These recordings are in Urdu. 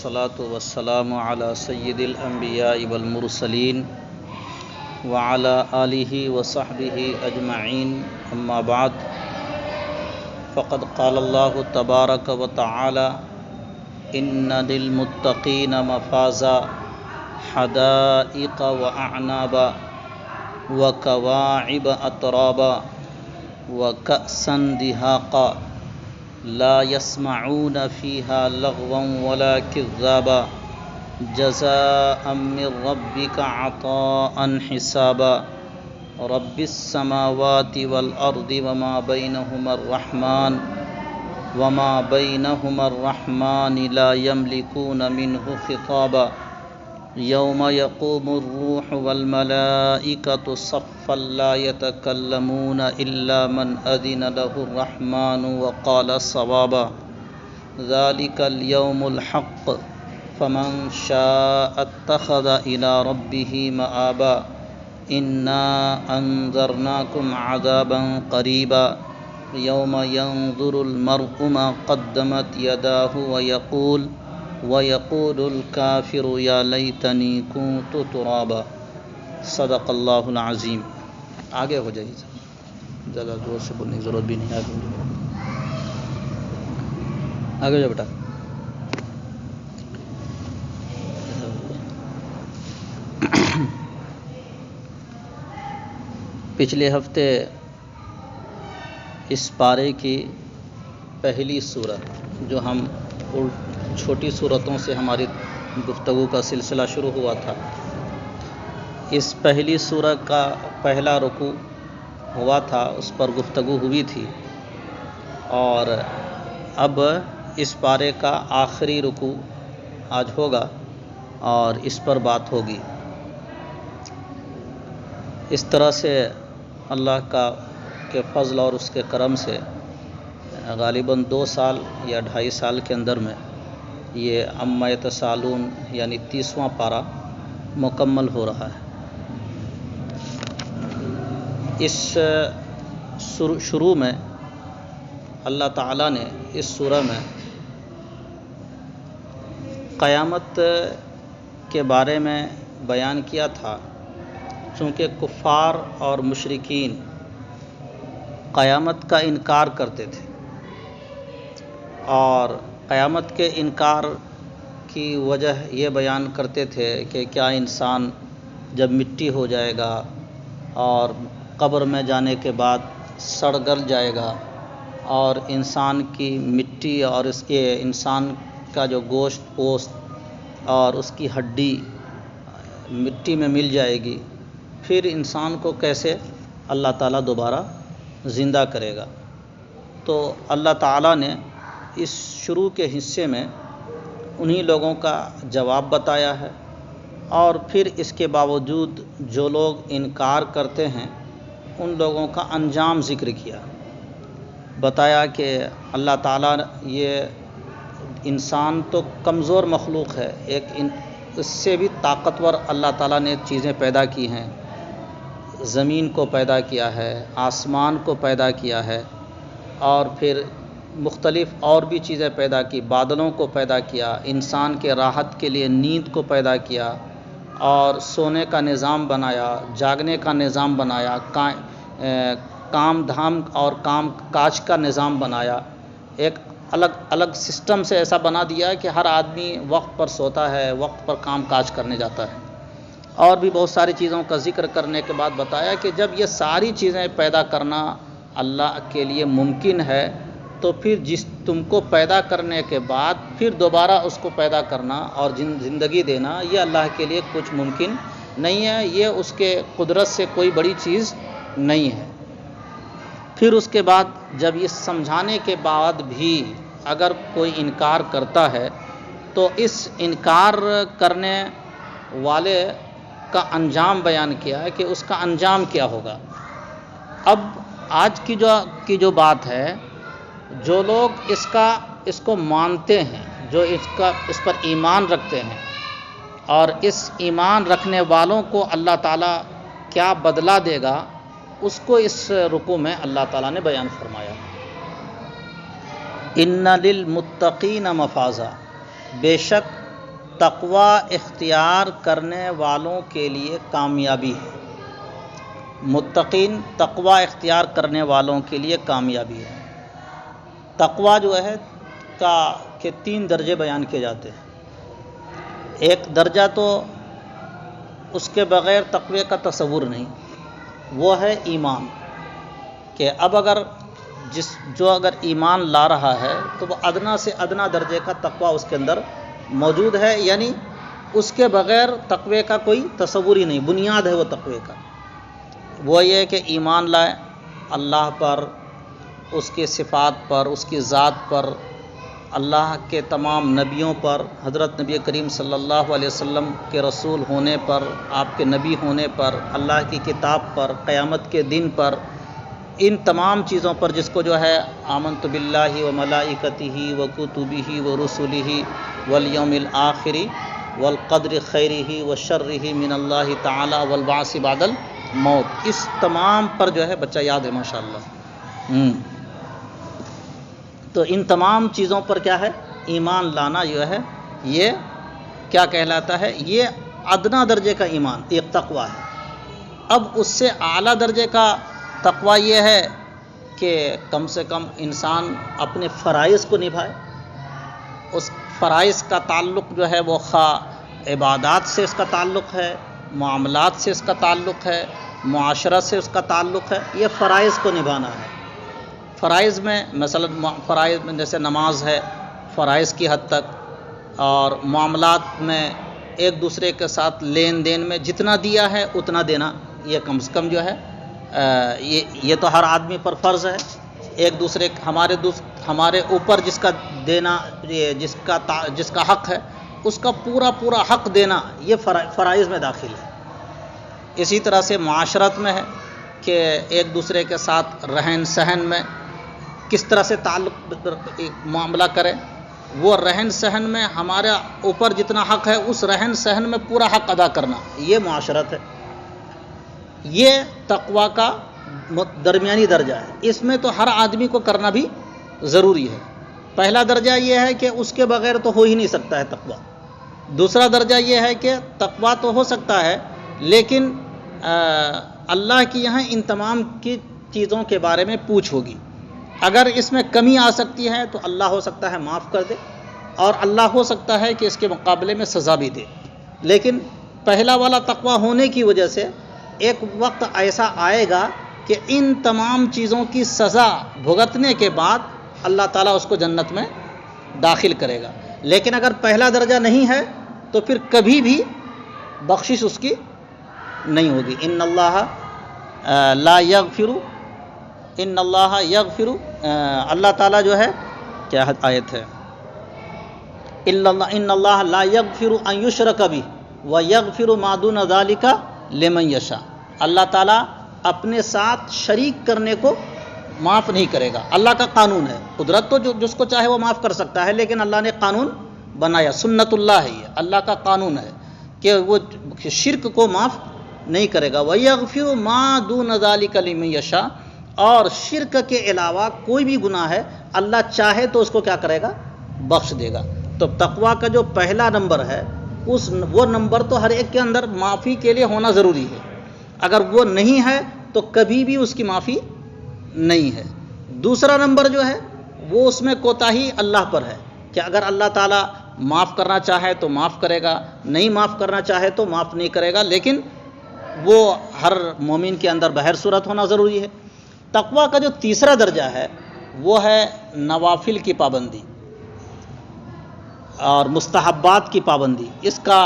والصلاة والسلام على سید الانبیاء والمرسلین وعلى آلہ وصحبہ اجمعین اما بعد فقد قال اللہ تبارک وتعالی ان للمتقین مفازا حدائق واعنابا وکواعب اترابا وکأسا دہاقا لا يسمعون فيها لغوا ولا كذابا جزاء من ربك عطاء حسابا رب السماوات والأرض وما بينهما الرحمن لا يملكون منه خطابا يوم يقوم الروح والملائكة صفا لا يتكلمون إلا من أذن له الرحمن وقال صوابا ذلك اليوم الحق فمن شاء اتخذ إلى ربه مآبا إنا أنذرناكم عذابا قريبا يوم ينظر المرء ما قدمت يداه ويقول الكافر يا ليتني كنت ترابا صدق اللہ العظیم۔ آگے ہو جائیے، زیادہ زور سے بولنے کی ضرورت بھی نہیں، آگے جا بیٹا۔ پچھلے ہفتے اس پارے کی پہلی سورت جو ہم چھوٹی سورتوں سے ہماری گفتگو کا سلسلہ شروع ہوا تھا، اس پہلی سورت کا پہلا رکوع ہوا تھا، اس پر گفتگو ہوئی تھی، اور اب اس پارے کا آخری رکوع آج ہوگا اور اس پر بات ہوگی۔ اس طرح سے اللہ کے فضل اور اس کے کرم سے غالباً 2 سال یا 2.5 سال کے اندر میں یہ عما یتساءلون یعنی 30واں پارہ مکمل ہو رہا ہے۔ اس شروع میں اللہ تعالیٰ نے اس سورہ میں قیامت کے بارے میں بیان کیا تھا، چونکہ کفار اور مشرکین قیامت کا انکار کرتے تھے، اور قیامت کے انکار کی وجہ یہ بیان کرتے تھے کہ کیا انسان جب مٹی ہو جائے گا اور قبر میں جانے کے بعد سڑ گل جائے گا اور انسان کی مٹی اور اس کے انسان کا جو گوشت پوست اور اس کی ہڈی مٹی میں مل جائے گی، پھر انسان کو کیسے اللہ تعالیٰ دوبارہ زندہ کرے گا؟ تو اللہ تعالیٰ نے اس شروع کے حصے میں انہی لوگوں کا جواب بتایا ہے، اور پھر اس کے باوجود جو لوگ انکار کرتے ہیں ان لوگوں کا انجام ذکر کیا، بتایا کہ اللہ تعالیٰ یہ انسان تو کمزور مخلوق ہے، اس سے بھی طاقتور اللہ تعالیٰ نے چیزیں پیدا کی ہیں، زمین کو پیدا کیا ہے، آسمان کو پیدا کیا ہے، اور پھر مختلف اور بھی چیزیں پیدا کی، بادلوں کو پیدا کیا، انسان کے راحت کے لیے نیند کو پیدا کیا، اور سونے کا نظام بنایا، جاگنے کا نظام بنایا، کام دھام اور کام کاج کا نظام بنایا، ایک الگ الگ سسٹم سے ایسا بنا دیا کہ ہر آدمی وقت پر سوتا ہے، وقت پر کام کاج کرنے جاتا ہے، اور بھی بہت ساری چیزوں کا ذکر کرنے کے بعد بتایا کہ جب یہ ساری چیزیں پیدا کرنا اللہ کے لیے ممکن ہے، تو پھر تم کو پیدا کرنے کے بعد پھر دوبارہ اس کو پیدا کرنا اور زندگی دینا، یہ اللہ کے لیے کچھ ممکن نہیں ہے، یہ اس کے قدرت سے کوئی بڑی چیز نہیں ہے۔ پھر اس کے بعد جب یہ سمجھانے کے بعد بھی اگر کوئی انکار کرتا ہے تو اس انکار کرنے والے کا انجام بیان کیا ہے کہ اس کا انجام کیا ہوگا۔ اب آج کی جو بات ہے، جو لوگ اس کو مانتے ہیں، جو اس پر ایمان رکھتے ہیں، اور اس ایمان رکھنے والوں کو اللہ تعالیٰ کیا بدلہ دے گا، اس کو اس رکوع میں اللہ تعالیٰ نے بیان فرمایا۔ ان للمتقین مفازا، بے شک تقوی اختیار کرنے والوں کے لیے کامیابی ہے، متقین تقوی اختیار کرنے والوں کے لیے کامیابی ہے۔ تقوی جو ہے کہ 3 درجے بیان کیے جاتے ہیں۔ ایک درجہ تو اس کے بغیر تقوی کا تصور نہیں، وہ ہے ایمان، کہ اب اگر اگر ایمان لا رہا ہے تو وہ ادنا سے ادنا درجے کا تقوی اس کے اندر موجود ہے، یعنی اس کے بغیر تقوی کا کوئی تصور ہی نہیں، بنیاد ہے وہ تقوی کا۔ وہ یہ کہ ایمان لائے اللہ پر، اس کی صفات پر، اس کی ذات پر، اللہ کے تمام نبیوں پر، حضرت نبی کریم صلی اللہ علیہ وسلم کے رسول ہونے پر، آپ کے نبی ہونے پر، اللہ کی کتاب پر، قیامت کے دن پر، ان تمام چیزوں پر جس کو جو ہے آمنت باللہ و ملائکتہ و کتبہ و رسلہ والیوم الآخر والقدر خیرہ و شرہ من اللہ تعالی والبعث بعد الموت، اس تمام پر جو ہے بچہ یاد ہے ماشاءاللہ۔ تو ان تمام چیزوں پر کیا ہے؟ ایمان لانا جو ہے یہ کیا کہلاتا ہے؟ یہ ادنا درجے کا ایمان، ایک تقوی ہے۔ اب اس سے اعلیٰ درجے کا تقوی یہ ہے کہ کم سے کم انسان اپنے فرائض کو نبھائے، اس فرائض کا تعلق جو ہے وہ خواہ عبادات سے اس کا تعلق ہے، معاملات سے اس کا تعلق ہے، معاشرت سے اس کا تعلق ہے، یہ فرائض کو نبھانا ہے۔ فرائض میں مثلا فرائض میں جیسے نماز ہے فرائض کی حد تک، اور معاملات میں ایک دوسرے کے ساتھ لین دین میں جتنا دیا ہے اتنا دینا، یہ کم سے کم جو ہے یہ تو ہر آدمی پر فرض ہے۔ ایک دوسرے ہمارے اوپر جس کا دینا، جس کا حق ہے اس کا پورا حق دینا، یہ فرائض میں داخل ہے۔ اسی طرح سے معاشرت میں ہے کہ ایک دوسرے کے ساتھ رہن سہن میں کس طرح سے تعلق معاملہ کرے، وہ رہن سہن میں ہمارے اوپر جتنا حق ہے اس رہن سہن میں پورا حق ادا کرنا، یہ معاشرت ہے۔ یہ تقوی کا درمیانی درجہ ہے، اس میں تو ہر آدمی کو کرنا بھی ضروری ہے۔ پہلا درجہ یہ ہے کہ اس کے بغیر تو ہو ہی نہیں سکتا ہے تقوی۔ دوسرا درجہ یہ ہے کہ تقوی تو ہو سکتا ہے لیکن اللہ کی یہاں ان تمام کی چیزوں کے بارے میں پوچھ ہوگی۔ اگر اس میں کمی آ سکتی ہے تو اللہ ہو سکتا ہے معاف کر دے، اور اللہ ہو سکتا ہے کہ اس کے مقابلے میں سزا بھی دے۔ لیکن پہلا والا تقوی ہونے کی وجہ سے ایک وقت ایسا آئے گا کہ ان تمام چیزوں کی سزا بھگتنے کے بعد اللہ تعالیٰ اس کو جنت میں داخل کرے گا۔ لیکن اگر پہلا درجہ نہیں ہے تو پھر کبھی بھی بخشش اس کی نہیں ہوگی۔ ان اللہ لا یغفر، ان اللہ یغفر، اللہ تعالیٰ جو ہے کیا آیت ہے، ان اللہ لا یغفر ان یشرک بہ ویغفر ما دون ذلک لمن یشاء، اللہ تعالیٰ اپنے ساتھ شریک کرنے کو معاف نہیں کرے گا۔ اللہ کا قانون ہے، قدرت تو جس کو چاہے وہ معاف کر سکتا ہے، لیکن اللہ نے قانون بنایا، سنت اللہ ہے، یہ اللہ کا قانون ہے کہ وہ شرک کو معاف نہیں کرے گا۔ وَيَغْفِرُ مَا دُونَ ذَلِكَ لِمَن يَشَاءُ، اور شرک کے علاوہ کوئی بھی گناہ ہے اللہ چاہے تو اس کو کیا کرے گا؟ بخش دے گا۔ تو تقویٰ کا جو پہلا نمبر ہے وہ نمبر تو ہر ایک کے اندر معافی کے لیے ہونا ضروری ہے، اگر وہ نہیں ہے تو کبھی بھی اس کی معافی نہیں ہے۔ دوسرا نمبر جو ہے وہ اس میں کوتاہی اللہ پر ہے کہ اگر اللہ تعالیٰ معاف کرنا چاہے تو معاف کرے گا، نہیں معاف کرنا چاہے تو معاف نہیں کرے گا، لیکن وہ ہر مومن کے اندر بہر صورت ہونا ضروری ہے۔ تقویٰ کا جو تیسرا درجہ ہے وہ ہے نوافل کی پابندی اور مستحبات کی پابندی، اس کا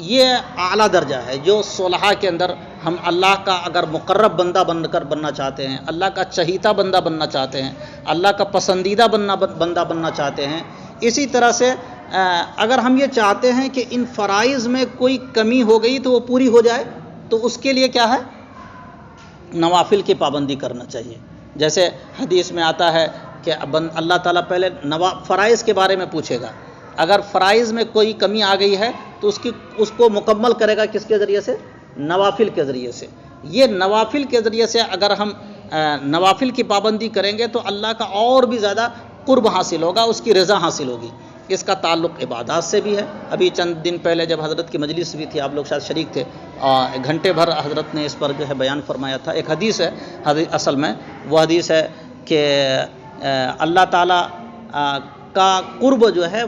یہ اعلیٰ درجہ ہے جو صلحاء کے اندر ہم اللہ کا اگر مقرب بندہ بننا چاہتے ہیں، اللہ کا چہیتا بندہ بننا چاہتے ہیں، اللہ کا پسندیدہ بندہ بننا چاہتے ہیں، اسی طرح سے اگر ہم یہ چاہتے ہیں کہ ان فرائض میں کوئی کمی ہو گئی تو وہ پوری ہو جائے، تو اس کے لیے کیا ہے؟ نوافل کی پابندی کرنا چاہیے۔ جیسے حدیث میں آتا ہے کہ اللہ تعالیٰ پہلے فرائض کے بارے میں پوچھے گا، اگر فرائض میں کوئی کمی آ گئی ہے تو اس کو مکمل کرے گا کس کے ذریعے سے؟ نوافل کے ذریعے سے۔ یہ نوافل کے ذریعے سے اگر ہم نوافل کی پابندی کریں گے تو اللہ کا اور بھی زیادہ قرب حاصل ہوگا، اس کی رضا حاصل ہوگی۔ اس کا تعلق عبادات سے بھی ہے. ابھی چند دن پہلے جب حضرت کی مجلس بھی تھی، آپ لوگ شاید شریک تھے، گھنٹے بھر حضرت نے اس پر جو ہے بیان فرمایا تھا. ایک حدیث ہے، اصل میں وہ حدیث ہے کہ اللہ تعالیٰ کا قرب جو ہے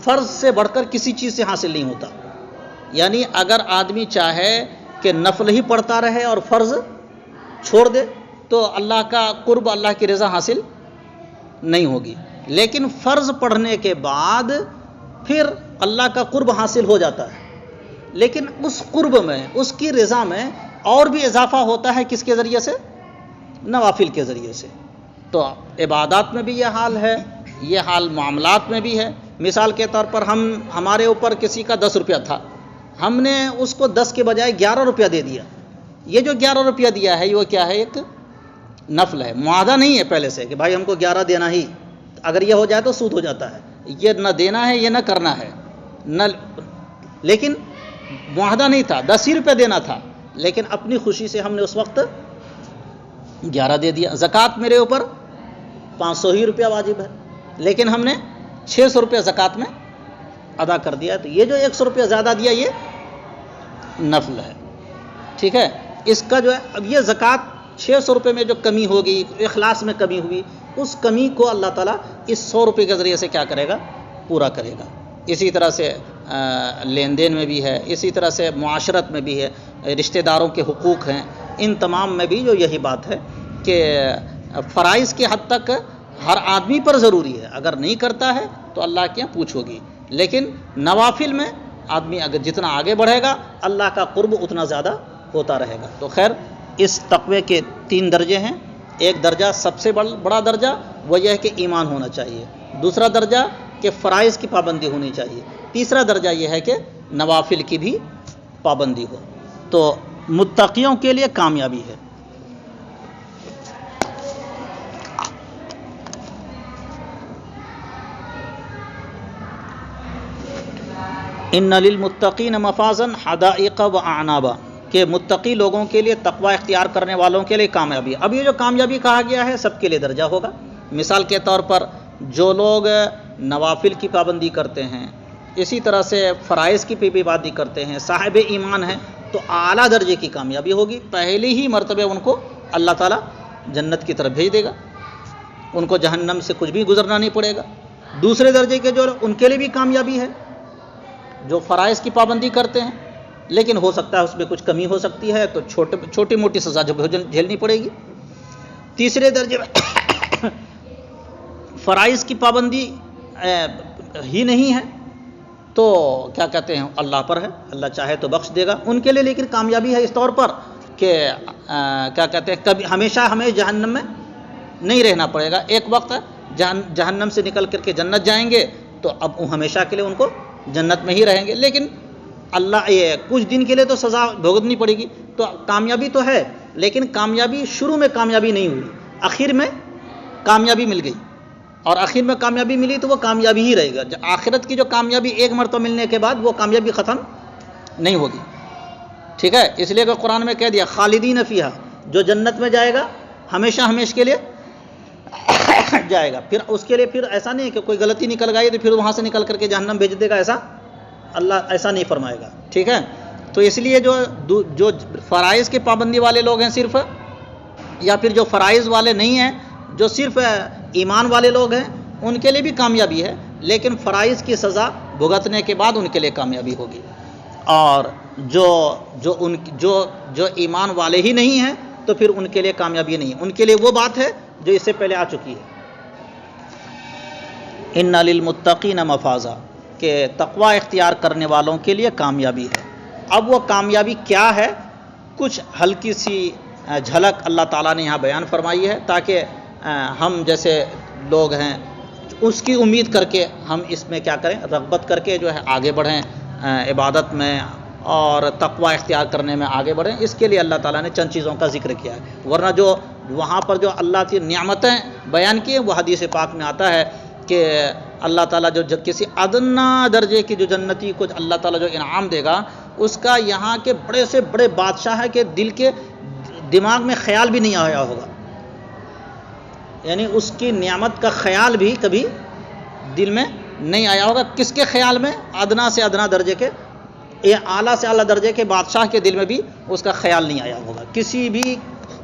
فرض سے بڑھ کر کسی چیز سے حاصل نہیں ہوتا. یعنی اگر آدمی چاہے کہ نفل ہی پڑھتا رہے اور فرض چھوڑ دے تو اللہ کا قرب، اللہ کی رضا حاصل نہیں ہوگی. لیکن فرض پڑھنے کے بعد پھر اللہ کا قرب حاصل ہو جاتا ہے. لیکن اس قرب میں، اس کی رضا میں اور بھی اضافہ ہوتا ہے. کس کے ذریعے سے؟ نوافل کے ذریعے سے. تو عبادات میں بھی یہ حال ہے، یہ حال معاملات میں بھی ہے. مثال کے طور پر ہمارے اوپر کسی کا 10 روپیہ تھا، ہم نے اس کو 10 کے بجائے 11 روپیہ دے دیا. یہ جو 11 روپیہ دیا ہے وہ کیا ہے؟ ایک نفل ہے، معاہدہ نہیں ہے پہلے سے کہ بھائی ہم کو 11 دینا ہی. اگر یہ ہو جائے تو سود ہو جاتا ہے. یہ نہ دینا ہے، یہ نہ کرنا ہے نہ. لیکن معاہدہ نہیں تھا، 10 ہی روپیہ دینا تھا، لیکن اپنی خوشی سے ہم نے اس وقت 11 دے دیا. زکوٰۃ میرے اوپر 500 ہی روپیہ واجب ہے، لیکن ہم نے 600 روپیہ زکوٰۃ میں ادا کر دیا. تو یہ جو 100 روپیہ زیادہ دیا یہ نفل ہے. ٹھیک ہے. اس کا جو ہے اب یہ زکوٰۃ 600 روپے میں جو کمی ہوگی، اخلاص میں کمی ہوئی، اس کمی کو اللہ تعالیٰ اس 100 روپے کے ذریعے سے کیا کرے گا؟ پورا کرے گا. اسی طرح سے لین دین میں بھی ہے، اسی طرح سے معاشرت میں بھی ہے، رشتہ داروں کے حقوق ہیں. ان تمام میں بھی جو یہی بات ہے کہ فرائض کے حد تک ہر آدمی پر ضروری ہے. اگر نہیں کرتا ہے تو اللہ کے یہاں پوچھ ہوگی. لیکن نوافل میں آدمی اگر جتنا آگے بڑھے گا اللہ کا قرب اتنا زیادہ ہوتا رہے گا. تو خیر، اس تقوی کے 3 درجے ہیں. ایک درجہ، سب سے بڑا درجہ وہ یہ ہے کہ ایمان ہونا چاہیے. دوسرا درجہ کہ فرائض کی پابندی ہونی چاہیے. تیسرا درجہ یہ ہے کہ نوافل کی بھی پابندی ہو. تو متقیوں کے لیے کامیابی ہے. ان للمتقین مفازا حدائق واعنابا، کہ متقی لوگوں کے لیے، تقوی اختیار کرنے والوں کے لیے کامیابی. اب یہ جو کامیابی کہا گیا ہے سب کے لیے درجہ ہوگا. مثال کے طور پر جو لوگ نوافل کی پابندی کرتے ہیں، اسی طرح سے فرائض کی پابندی کرتے ہیں، صاحب ایمان ہیں، تو اعلیٰ درجے کی کامیابی ہوگی. پہلی ہی مرتبہ ان کو اللہ تعالیٰ جنت کی طرف بھیج دے گا، ان کو جہنم سے کچھ بھی گزرنا نہیں پڑے گا. دوسرے درجے کے جو ان کے لیے بھی کامیابی ہے جو فرائض کی پابندی کرتے ہیں، لیکن ہو سکتا ہے اس میں کچھ کمی ہو سکتی ہے تو چھوٹی موٹی سزا جھیلنی پڑے گی. تیسرے درجے میں فرائض کی پابندی ہی نہیں ہے تو کیا کہتے ہیں اللہ پر ہے، اللہ چاہے تو بخش دے گا ان کے لیے. لیکن کامیابی ہے اس طور پر کہ کیا کہتے ہیں کبھی ہمیشہ ہمیں جہنم میں نہیں رہنا پڑے گا. ایک وقت جہنم سے نکل کر کے جنت جائیں گے تو اب ہمیشہ کے لیے ان کو جنت میں ہی رہیں گے. لیکن اللہ یہ کچھ دن کے لیے تو سزا بھگتنی پڑے گی. تو کامیابی تو ہے، لیکن کامیابی شروع میں کامیابی نہیں ہوئی، آخر میں کامیابی مل گئی. اور آخر میں کامیابی ملی تو وہ کامیابی ہی رہے گا. آخرت کی جو کامیابی ایک مرتبہ ملنے کے بعد وہ کامیابی ختم نہیں ہوگی. ٹھیک ہے. اس لیے کہ قرآن میں کہہ دیا خالدین فیہا، جو جنت میں جائے گا ہمیشہ کے لیے جائے گا. پھر اس کے لیے پھر ایسا نہیں کہ کوئی غلطی نکل گئی تو پھر وہاں سے نکل کر کے جہنم بھیج دے گا، ایسا اللہ ایسا نہیں فرمائے گا. ٹھیک ہے. تو اس لیے جو فرائض کے پابندی والے لوگ ہیں صرف، یا پھر جو فرائض والے نہیں ہیں، جو صرف ایمان والے لوگ ہیں، ان کے لیے بھی کامیابی ہے، لیکن فرائض کی سزا بھگتنے کے بعد ان کے لیے کامیابی ہوگی. اور جو ایمان والے ہی نہیں ہیں تو پھر ان کے لیے کامیابی نہیں ہے. ان کے لیے وہ بات ہے جو اس سے پہلے آ چکی ہے. ان للمتقین مفازا، کہ تقوی اختیار کرنے والوں کے لیے کامیابی ہے. اب وہ کامیابی کیا ہے؟ کچھ ہلکی سی جھلک اللہ تعالیٰ نے یہاں بیان فرمائی ہے تاکہ ہم جیسے لوگ ہیں اس کی امید کر کے ہم اس میں کیا کریں، رغبت کر کے جو ہے آگے بڑھیں، عبادت میں اور تقوی اختیار کرنے میں آگے بڑھیں. اس کے لیے اللہ تعالیٰ نے چند چیزوں کا ذکر کیا ہے. ورنہ جو وہاں پر جو اللہ کی نعمتیں بیان کی ہیں وہ حدیث پاک میں آتا ہے کہ اللہ تعالیٰ جو کسی ادنا درجے کی جو جنتی کو اللہ تعالیٰ جو انعام دے گا، اس کا یہاں کے بڑے سے بڑے بادشاہ ہے کہ دماغ میں خیال بھی نہیں آیا ہوگا. یعنی اس کی نعمت کا خیال بھی کبھی دل میں نہیں آیا ہوگا. کس کے خیال میں؟ ادنا سے ادنا درجے کے، اعلیٰ سے اعلیٰ درجے کے بادشاہ کے دل میں بھی اس کا خیال نہیں آیا ہوگا. کسی بھی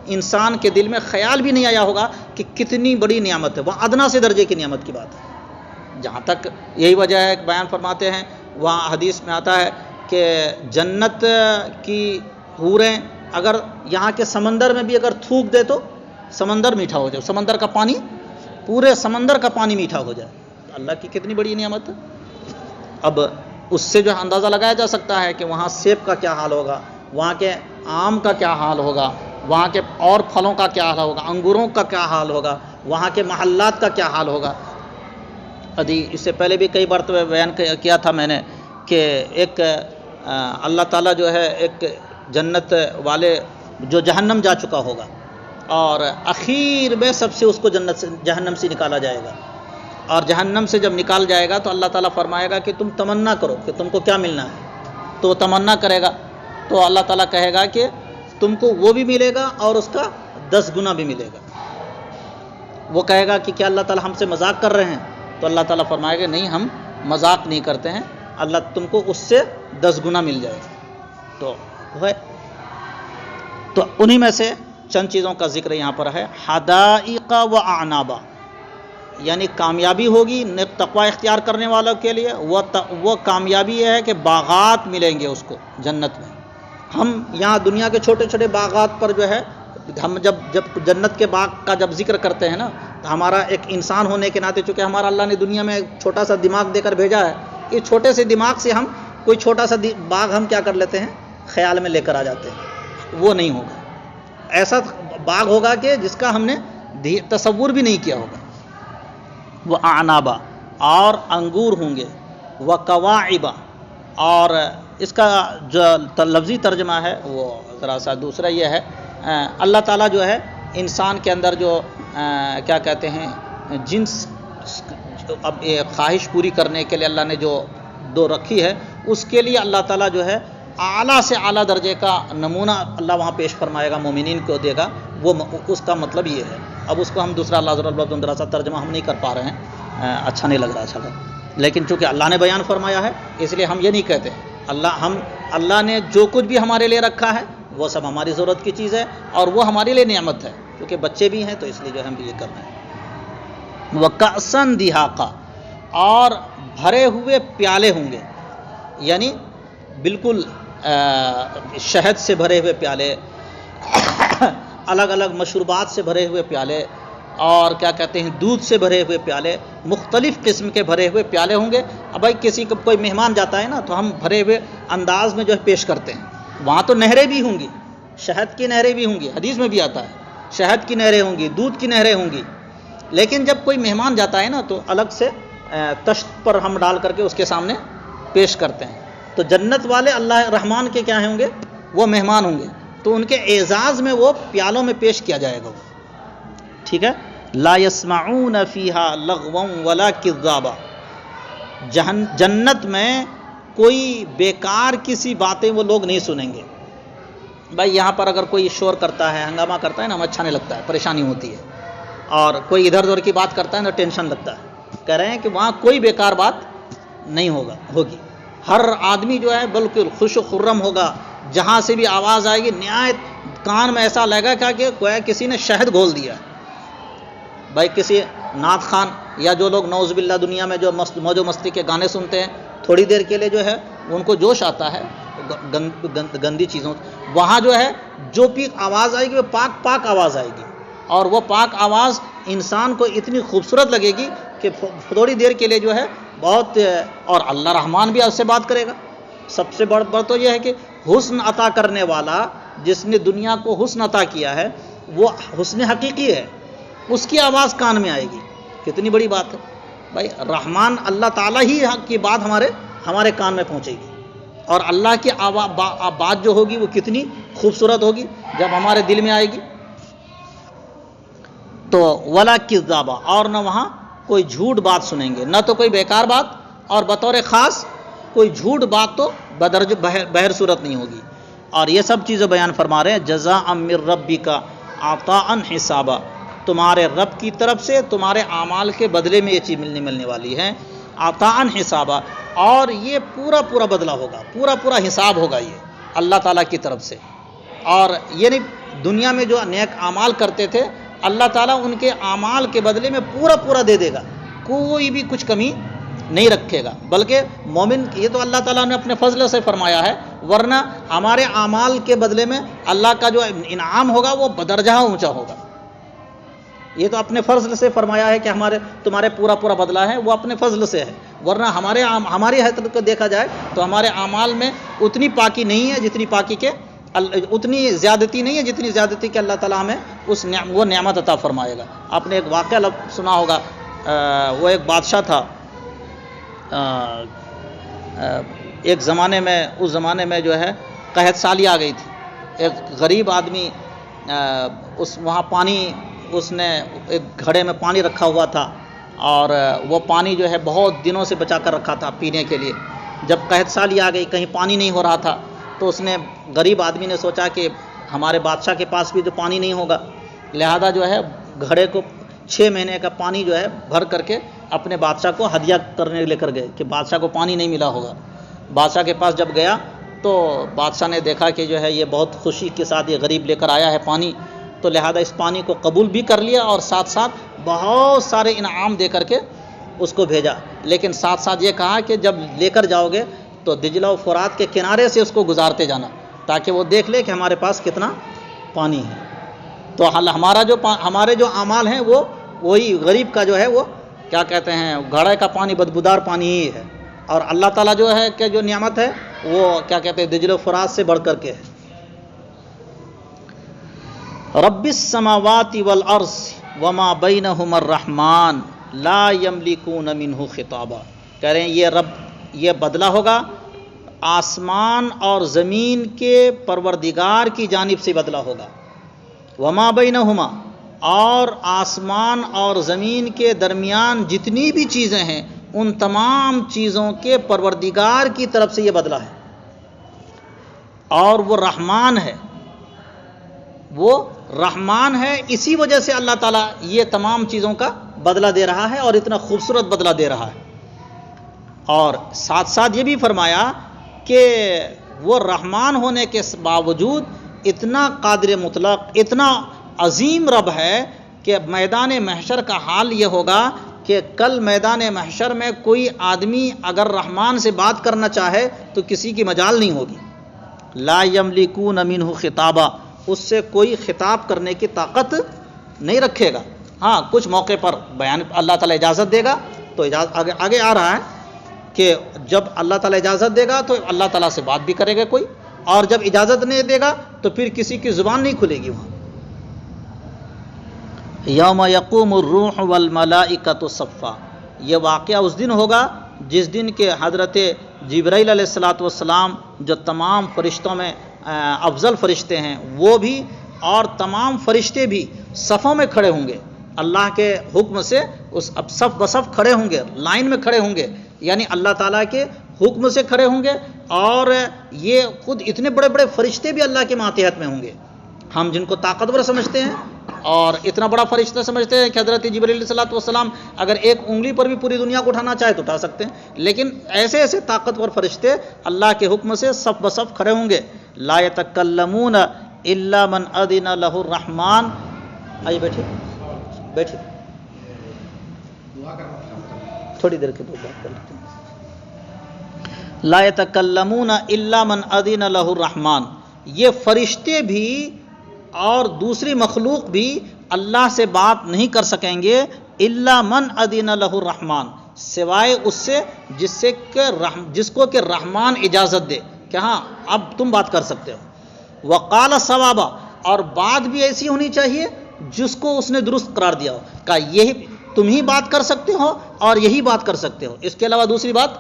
انسان کے دل میں خیال بھی نہیں آیا ہوگا کہ کتنی بڑی نعمت ہے. وہ ادنا سے درجے کی نعمت کی بات ہے. جہاں تک یہی وجہ ہے، بیان فرماتے ہیں وہاں حدیث میں آتا ہے کہ جنت کی حوریں اگر یہاں کے سمندر میں بھی اگر تھوک دے تو سمندر میٹھا ہو جائے، سمندر کا پانی، پورے سمندر کا پانی میٹھا ہو جائے. اللہ کی کتنی بڑی نعمت ہے. اب اس سے جو اندازہ لگایا جا سکتا ہے کہ وہاں سیب کا کیا حال ہوگا، وہاں کے آم کا کیا حال ہوگا، وہاں کے اور پھلوں کا کیا حال ہوگا، انگوروں کا کیا حال ہوگا، وہاں کے محلات کا کیا حال ہوگا. اس سے پہلے بھی کئی بار تو بیان کیا تھا میں نے کہ ایک اللہ تعالیٰ جو ہے ایک جنت والے جو جہنم جا چکا ہوگا اور اخیر میں سب سے اس کو جہنم سے نکالا جائے گا، اور جہنم سے جب نکال جائے گا تو اللہ تعالیٰ فرمائے گا کہ تم تمنا کرو کہ تم کو کیا ملنا ہے. تو وہ تمنا کرے گا تو اللہ تعالیٰ کہے گا کہ تم کو وہ بھی ملے گا اور اس کا 10 گنا بھی ملے گا. وہ کہے گا کہ کیا اللہ تعالیٰ ہم سے مذاق کر رہے ہیں؟ تو اللہ تعالیٰ فرمائے گا نہیں، ہم مذاق نہیں کرتے ہیں، اللہ تم کو اس سے 10 گنا مل جائے گا. تو انہی میں سے چند چیزوں کا ذکر یہاں پر ہے. حدائق و اعنابا، یعنی کامیابی ہوگی تقوی اختیار کرنے والوں کے لیے. وہ کامیابی یہ ہے کہ باغات ملیں گے اس کو جنت میں. ہم یہاں دنیا کے چھوٹے چھوٹے باغات پر جو ہے ہم جب جنت کے باغ کا جب ذکر کرتے ہیں نا تو ہمارا ایک انسان ہونے کے ناطے، چونکہ ہمارا اللہ نے دنیا میں ایک چھوٹا سا دماغ دے کر بھیجا ہے، اس چھوٹے سے دماغ سے ہم کوئی چھوٹا سا باغ ہم کیا کر لیتے ہیں، خیال میں لے کر آ جاتے ہیں. وہ نہیں ہوگا. ایسا باغ ہوگا کہ جس کا ہم نے تصور بھی نہیں کیا ہوگا. وہ اعنابا، اور انگور ہوں گے. وہ کواعبا، اور اس کا جو لفظی ترجمہ ہے وہ ذرا سا دوسرا یہ ہے، اللہ تعالیٰ جو ہے انسان کے اندر جو کیا کہتے ہیں جنس، اب خواہش پوری کرنے کے لیے اللہ نے جو دو رکھی ہے، اس کے لیے اللہ تعالیٰ جو ہے اعلیٰ سے اعلیٰ درجے کا نمونہ اللہ وہاں پیش فرمائے گا، مومنین کو دے گا. وہ اس کا مطلب یہ ہے. اب اس کو ہم دوسرا اللہ سا ترجمہ ہم نہیں کر پا رہے ہیں، اچھا نہیں لگ رہا چلو، لیکن چونکہ اللہ نے بیان فرمایا ہے اس لیے ہم یہ نہیں کہتے. اللہ نے جو کچھ بھی ہمارے لیے رکھا ہے وہ سب ہماری ضرورت کی چیز ہے اور وہ ہمارے لیے نعمت ہے، کیونکہ بچے بھی ہیں تو اس لیے جو ہم بھی یہ کر رہے ہیں. وَكَأْسًا دِهَاقًا، اور بھرے ہوئے پیالے ہوں گے، یعنی بالکل شہد سے بھرے ہوئے پیالے، الگ الگ مشروبات سے بھرے ہوئے پیالے، اور کیا کہتے ہیں دودھ سے بھرے ہوئے پیالے، مختلف قسم کے بھرے ہوئے پیالے ہوں گے. اب بھائی کسی کو کوئی مہمان جاتا ہے نا تو ہم بھرے ہوئے انداز میں جو ہے پیش کرتے ہیں. وہاں تو نہریں بھی ہوں گی، شہد کی نہریں بھی ہوں گی، حدیث میں بھی آتا ہے شہد کی نہریں ہوں گی، دودھ کی نہریں ہوں گی. لیکن جب کوئی مہمان جاتا ہے نا تو الگ سے تشت پر ہم ڈال کر کے اس کے سامنے پیش کرتے ہیں. تو جنت والے اللہ رحمان کے کیا ہوں گے، وہ مہمان ہوں گے، تو ان کے اعزاز میں وہ پیالوں میں پیش کیا جائے گا. ٹھیک ہے. لا يسمعون فيها لغوا ولا كذابا، جنت میں کوئی بیکار کسی باتیں وہ لوگ نہیں سنیں گے. بھائی یہاں پر اگر کوئی شور کرتا ہے، ہنگامہ کرتا ہے نا، ہمیں اچھا نہیں لگتا ہے، پریشانی ہوتی ہے. اور کوئی ادھر ادھر کی بات کرتا ہے نا ٹینشن لگتا ہے. کہہ رہے ہیں کہ وہاں کوئی بیکار بات نہیں ہوگی. ہر آدمی جو ہے بالکل خوش و خرم ہوگا. جہاں سے بھی آواز آئے گی نہایت کان میں ایسا لگے گا کہ کوئی کسی نے شہد گھول دیا. بھائی کسی نعت خان یا جو لوگ نعوذ باللہ دنیا میں جو موج و مستی کے گانے سنتے ہیں، تھوڑی دیر کے لیے جو ہے ان کو جوش آتا ہے گندی چیزوں، وہاں جو ہے جو بھی آواز آئے گی وہ پاک آواز آئے گی. اور وہ پاک آواز انسان کو اتنی خوبصورت لگے گی کہ تھوڑی دیر کے لیے جو ہے بہت، اور اللہ رحمان بھی اس سے بات کرے گا. سب سے بڑھ تو یہ ہے کہ حسن عطا کرنے والا جس نے دنیا کو حسن عطا کیا ہے وہ حسن حقیقی ہے، اس کی آواز کان میں آئے گی. کتنی بڑی بات ہے بھائی. رحمان اللہ تعالیٰ ہی کی بات ہمارے کان میں پہنچے گی، اور اللہ کی بات جو ہوگی وہ کتنی خوبصورت ہوگی جب ہمارے دل میں آئے گی. تو ولا کذابا، اور نہ وہاں کوئی جھوٹ بات سنیں گے، نہ تو کوئی بیکار بات، اور بطور خاص کوئی جھوٹ بات تو بدرج بہر صورت نہیں ہوگی. اور یہ سب چیزیں بیان فرما رہے ہیں جزاء من ربک عطاء حسابا، تمہارے رب کی طرف سے تمہارے اعمال کے بدلے میں یہ چیز ملنے والی ہے. عطاءً حسابا، اور یہ پورا پورا بدلہ ہوگا، پورا پورا حساب ہوگا یہ اللہ تعالیٰ کی طرف سے۔ اور یہ نہیں دنیا میں جو نیک اعمال کرتے تھے اللہ تعالیٰ ان کے اعمال کے بدلے میں پورا پورا دے دے گا، کوئی بھی کچھ کمی نہیں رکھے گا، بلکہ مومن یہ تو اللہ تعالیٰ نے اپنے فضل سے فرمایا ہے، ورنہ ہمارے اعمال کے بدلے میں اللہ کا جو انعام ہوگا وہ بدرجہ اونچا ہوگا۔ یہ تو اپنے فضل سے فرمایا ہے کہ تمہارے پورا پورا بدلہ ہے، وہ اپنے فضل سے ہے، ورنہ ہماری حیثیت کو دیکھا جائے تو ہمارے اعمال میں اتنی پاکی نہیں ہے جتنی پاکی کے اتنی زیادتی نہیں ہے جتنی زیادتی کہ اللہ تعالیٰ ہمیں وہ نعمت عطا فرمائے گا۔ آپ نے ایک واقعہ سنا ہوگا، وہ ایک بادشاہ تھا، ایک زمانے میں، اس زمانے میں جو ہے قحط سالی آ گئی تھی، ایک غریب آدمی وہاں پانی، اس نے ایک گھڑے میں پانی رکھا ہوا تھا اور وہ پانی جو ہے بہت دنوں سے بچا کر رکھا تھا پینے کے لیے۔ جب قحط سالی آ گئی، کہیں پانی نہیں ہو رہا تھا، تو اس نے غریب آدمی نے سوچا کہ ہمارے بادشاہ کے پاس بھی تو پانی نہیں ہوگا، لہذا جو ہے گھڑے کو 6 مہینے کا پانی جو ہے بھر کر کے اپنے بادشاہ کو ہدیہ کرنے لے کر گئے کہ بادشاہ کو پانی نہیں ملا ہوگا۔ بادشاہ کے پاس جب گیا تو بادشاہ نے دیکھا کہ جو ہے یہ بہت خوشی کے ساتھ یہ غریب لے کر آیا ہے پانی، تو لہذا اس پانی کو قبول بھی کر لیا اور ساتھ ساتھ بہت سارے انعام دے کر کے اس کو بھیجا، لیکن ساتھ ساتھ یہ کہا کہ جب لے کر جاؤ گے تو دجلہ و فرات کے کنارے سے اس کو گزارتے جانا تاکہ وہ دیکھ لے کہ ہمارے پاس کتنا پانی ہے۔ تو ہمارے جو اعمال ہیں وہ وہی غریب کا جو ہے وہ کیا کہتے ہیں گھڑے کا پانی بدبودار پانی ہی ہے، اور اللہ تعالیٰ جو ہے کہ جو نعمت ہے وہ کیا کہتے ہیں دجلہ و فرات سے بڑھ کر کے ہے۔ رب السماوات والارض وما بینہما الرحمن لا یملکون منہ خطابا، کہہ رہے ہیں یہ بدلہ ہوگا آسمان اور زمین کے پروردگار کی جانب سے بدلہ ہوگا، وما بینہما، اور آسمان اور زمین کے درمیان جتنی بھی چیزیں ہیں ان تمام چیزوں کے پروردگار کی طرف سے یہ بدلہ ہے، اور وہ رحمان ہے، اسی وجہ سے اللہ تعالیٰ یہ تمام چیزوں کا بدلہ دے رہا ہے اور اتنا خوبصورت بدلہ دے رہا ہے۔ اور ساتھ ساتھ یہ بھی فرمایا کہ وہ رحمان ہونے کے باوجود اتنا قادر مطلق، اتنا عظیم رب ہے کہ میدان محشر کا حال یہ ہوگا کہ کل میدان محشر میں کوئی آدمی اگر رحمان سے بات کرنا چاہے تو کسی کی مجال نہیں ہوگی، لا یملکون منہ خطابا، اس سے کوئی خطاب کرنے کی طاقت نہیں رکھے گا۔ ہاں کچھ موقع پر بیان اللہ تعالیٰ اجازت دے گا، تو آگے آ رہا ہے کہ جب اللہ تعالیٰ اجازت دے گا تو اللہ تعالیٰ سے بات بھی کرے گا کوئی، اور جب اجازت نہیں دے گا تو پھر کسی کی زبان نہیں کھلے گی وہاں۔ یوم یقوم الروح والملائکۃ صفا، یہ واقعہ اس دن ہوگا جس دن کہ حضرت جبرائیل علیہ السلام جو تمام فرشتوں میں افضل فرشتے ہیں وہ بھی اور تمام فرشتے بھی صفوں میں کھڑے ہوں گے، اللہ کے حکم سے صف بصف کھڑے ہوں گے، لائن میں کھڑے ہوں گے، یعنی اللہ تعالیٰ کے حکم سے کھڑے ہوں گے، اور یہ خود اتنے بڑے بڑے فرشتے بھی اللہ کے ماتحت میں ہوں گے۔ ہم جن کو طاقتور سمجھتے ہیں اور اتنا بڑا فرشتہ سمجھتے ہیں کہ حضرت جبرائیل علیہ السلام اگر ایک انگلی پر بھی پوری دنیا کو اٹھانا چاہے تو اٹھا سکتے ہیں، لیکن ایسے ایسے طاقتور فرشتے اللہ کے حکم سے صف بصف کھڑے ہوں گے۔ لا یتکلمون الا من اذن لہ الرحمن، آئیے بیٹھے تھوڑی دیر کے بعد بات کر لیتے ہیں۔ لا یتکلمون الا من اذن لہ الرحمن، یہ فرشتے بھی اور دوسری مخلوق بھی اللہ سے بات نہیں کر سکیں گے، الا من اذن لہ الرحمن، سوائے اس سے جس کو کہ رحمان اجازت دے کہ ہاں اب تم بات کر سکتے ہو۔ وقال صوابا، اور بات بھی ایسی ہونی چاہیے جس کو اس نے درست قرار دیا ہو، کہ یہی تم ہی بات کر سکتے ہو اور یہی بات کر سکتے ہو، اس کے علاوہ دوسری بات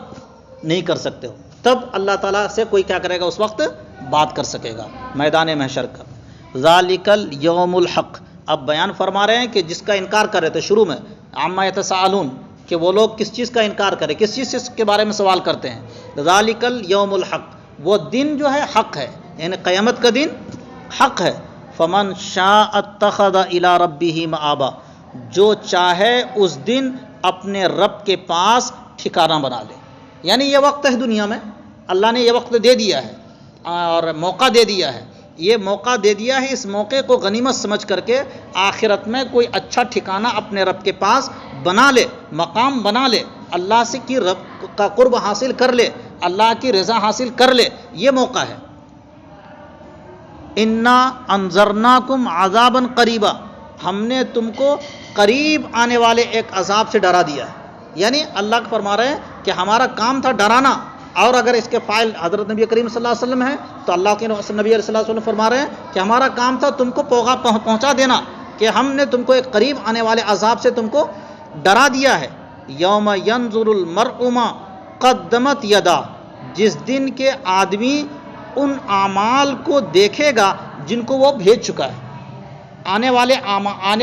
نہیں کر سکتے ہو، تب اللہ تعالیٰ سے کوئی کیا کرے گا اس وقت بات کر سکے گا میدان محشر کا۔ ذالک الیوم الحق، اب بیان فرما رہے ہیں کہ جس کا انکار کر رہے تھے شروع میں، عما یتساءلون، کہ وہ لوگ کس چیز کا انکار کریں، کس چیز کے بارے میں سوال کرتے ہیں۔ ذالک الیوم الحق، وہ دن جو ہے حق ہے، یعنی قیامت کا دن حق ہے۔ فمن شاء اتخذ الی ربہ مآبا، جو چاہے اس دن اپنے رب کے پاس ٹھکانہ بنا لے. یعنی یہ وقت ہے دنیا میں، اللہ نے یہ وقت دے دیا ہے اور موقع دے دیا ہے، یہ موقع دے دیا ہے، اس موقع کو غنیمت سمجھ کر کے آخرت میں کوئی اچھا ٹھکانہ اپنے رب کے پاس بنا لے، مقام بنا لے، اللہ سے کی رب کا قرب حاصل کر لے، اللہ کی رضا حاصل کر لے. یہ موقع ہے. انا انذرناکم عذابا قریبا، ہم نے تم کو قریب آنے والے ایک عذاب سے ڈرا دیا ہے. یعنی اللہ فرما رہے ہیں کہ ہمارا کام تھا ڈرانا، اور اگر اس کے فاعل حضرت نبی کریم صلی اللہ علیہ وسلم ہیں تو اللہ کے نبی صلی اللہ علیہ وسلم فرما رہے ہیں کہ ہمارا کام تھا تم کو پہنچا دینا، کہ ہم نے تم کو ایک قریب آنے والے عذاب سے تم کو ڈرا دیا ہے. یوم ینظر المرء ما قدمت یدا، جس دن کے آدمی ان اعمال کو دیکھے گا جن کو وہ بھیج چکا ہے. آنے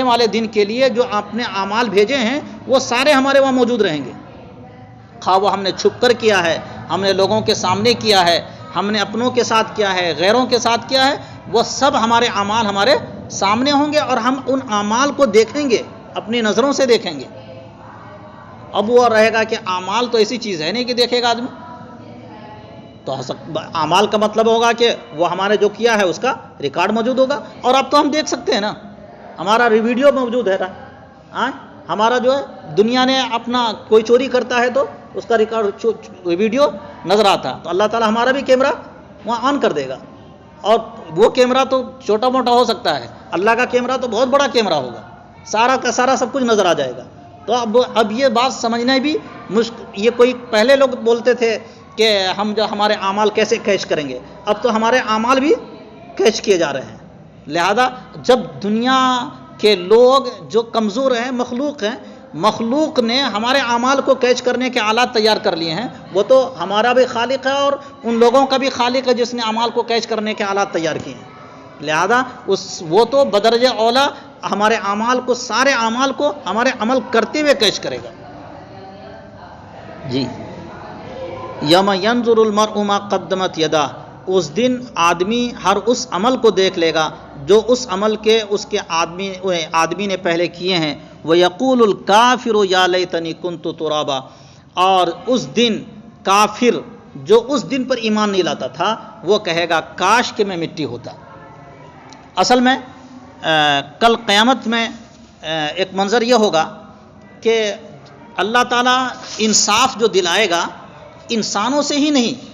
والے دن کے لیے جو اپنے اعمال بھیجے ہیں وہ سارے ہمارے وہاں موجود رہیں گے، خواہ وہ ہم نے چھپ کر کیا ہے، ہم نے لوگوں کے سامنے کیا ہے، ہم نے اپنوں کے ساتھ کیا ہے، غیروں کے ساتھ کیا ہے، وہ سب ہمارے اعمال ہمارے سامنے ہوں گے اور ہم ان اعمال کو دیکھیں گے، اپنی نظروں سے دیکھیں گے. اب وہ رہے گا کہ اعمال تو ایسی چیز ہے نہیں کہ دیکھے گا آدمی، تو اعمال کا مطلب ہوگا کہ وہ ہمارے جو کیا ہے اس کا ریکارڈ موجود ہوگا. اور اب تو ہم دیکھ سکتے ہیں نا، ہمارا ویڈیو موجود ہے نا. ہمارا جو ہے دنیا نے اپنا کوئی چوری کرتا ہے تو اس کا ریکارڈ ویڈیو نظر آتا ہے، تو اللہ تعالیٰ ہمارا بھی کیمرہ وہاں آن کر دے گا. اور وہ کیمرہ تو چھوٹا موٹا ہو سکتا ہے، اللہ کا کیمرہ تو بہت بڑا کیمرہ ہوگا، سارا کا سارا سب کچھ نظر آ جائے گا. تو اب یہ بات سمجھنا بھی مشکل. یہ کوئی پہلے لوگ بولتے تھے کہ ہم جو ہمارے اعمال کیسے کیش کریں گے، اب تو ہمارے اعمال بھی کیش کیے جا رہے ہیں. لہذا جب دنیا کے لوگ جو کمزور ہیں، مخلوق نے ہمارے اعمال کو کیچ کرنے کے آلات تیار کر لیے ہیں، وہ تو ہمارا بھی خالق ہے اور ان لوگوں کا بھی خالق ہے جس نے اعمال کو کیچ کرنے کے آلات تیار کیے ہیں. لہذا وہ تو بدرجہ اولا ہمارے اعمال کو، سارے اعمال کو ہمارے عمل کرتے ہوئے کیچ کرے گا. جی، یوم ینظر المرء ما قدمت یدا، اس دن آدمی ہر اس عمل کو دیکھ لے گا جو اس عمل کے اس کے آدمی نے پہلے کیے ہیں. وَيَقُولُ الْكَافِرُ يَا لَيْتَنِي كُنْتُ تُرَابًا، اور اس دن کافر جو اس دن پر ایمان نہیں لاتا تھا وہ کہے گا کاش کہ میں مٹی ہوتا. اصل میں کل قیامت میں ایک منظر یہ ہوگا کہ اللہ تعالیٰ انصاف جو دلائے گا انسانوں سے ہی نہیں،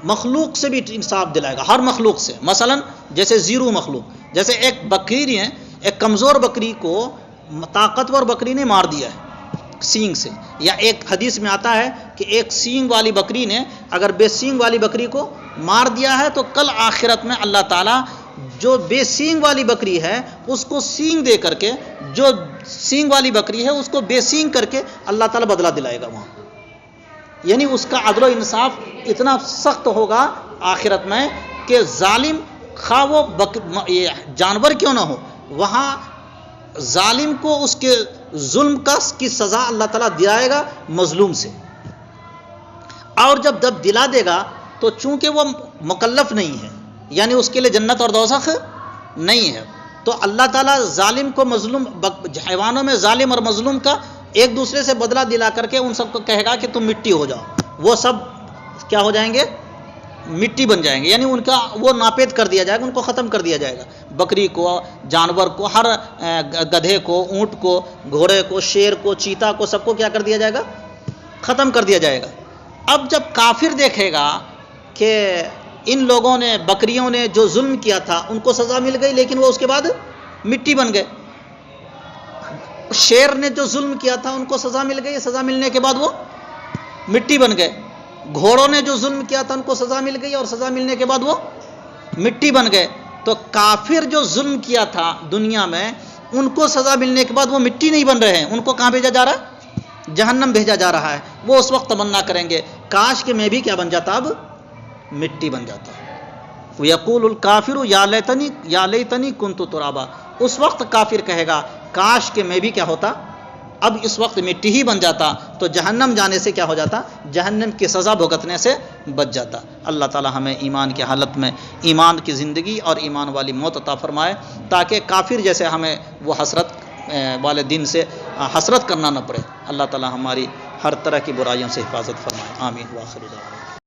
مخلوق سے بھی انصاف دلائے گا، ہر مخلوق سے. مثلا جیسے زیرو مخلوق، جیسے ایک بکری ہے، ایک کمزور بکری کو طاقتور بکری نے مار دیا ہے سینگ سے، یا ایک حدیث میں آتا ہے کہ ایک سینگ والی بکری نے اگر بے سینگ والی بکری کو مار دیا ہے تو کل آخرت میں اللہ تعالیٰ جو بے سینگ والی بکری ہے اس کو سینگ دے کر کے، جو سینگ والی بکری ہے اس کو بے سینگ کر کے اللہ تعالیٰ بدلہ دلائے گا وہاں. یعنی اس کا عدل و انصاف اتنا سخت ہوگا آخرت میں کہ ظالم خواہ وہ جانور کیوں نہ ہو، وہاں ظالم کو اس کے ظلم کی سزا اللہ تعالیٰ دلائے گا مظلوم سے. اور جب دلا دے گا تو چونکہ وہ مکلف نہیں ہے، یعنی اس کے لیے جنت اور دوزخ نہیں ہے، تو اللہ تعالیٰ ظالم کو مظلوم، حیوانوں میں ظالم اور مظلوم کا ایک دوسرے سے بدلہ دلا کر کے ان سب کو کہے گا کہ تم مٹی ہو جاؤ. وہ سب کیا ہو جائیں گے؟ مٹی بن جائیں گے. یعنی ان کا وہ ناپید کر دیا جائے گا، ان کو ختم کر دیا جائے گا. بکری کو، جانور کو، ہر گدھے کو، اونٹ کو، گھوڑے کو، شیر کو، چیتا کو، سب کو کیا کر دیا جائے گا؟ ختم کر دیا جائے گا. اب جب کافر دیکھے گا کہ ان لوگوں نے، بکریوں نے جو ظلم کیا تھا ان کو سزا مل گئی لیکن وہ اس کے بعد مٹی بن گئے، شیر نے جو ظلم کیا تھا ان کو سزا مل گئی، سزا ملنے کے بعد وہ مٹی بن گئے، گھوڑوں نے جو ظلم کیا تھا ان کو سزا مل گئی اور سزا ملنے کے بعد وہ مٹی بن گئے. تو کافر جو ظلم کیا تھا دنیا میں ان کو سزا ملنے کے بعد وہ مٹی نہیں بن رہے ہیں، ان کو کہاں بھیجا جا رہا ہے؟ جہنم بھیجا جا رہا ہے. وہ اس وقت تمنا کریں گے کاش کہ میں بھی کیا بن جاتا، اب مٹی بن جاتا. وَيَقُولُ الْكَافِرُ يَا لَيْتَنِي كُنْتُ تُرَابًا، اس وقت کافر کہے گا کاش کہ میں بھی کیا ہوتا، اب اس وقت مٹی ہی بن جاتا، تو جہنم جانے سے کیا ہو جاتا؟ جہنم کی سزا بھگتنے سے بچ جاتا. اللہ تعالی ہمیں ایمان کی حالت میں ایمان کی زندگی اور ایمان والی موت عطا فرمائے، تاکہ کافر جیسے ہمیں وہ حسرت والے دن سے حسرت کرنا نہ پڑے. اللہ تعالی ہماری ہر طرح کی برائیوں سے حفاظت فرمائے. آمین. وآخر دعوانا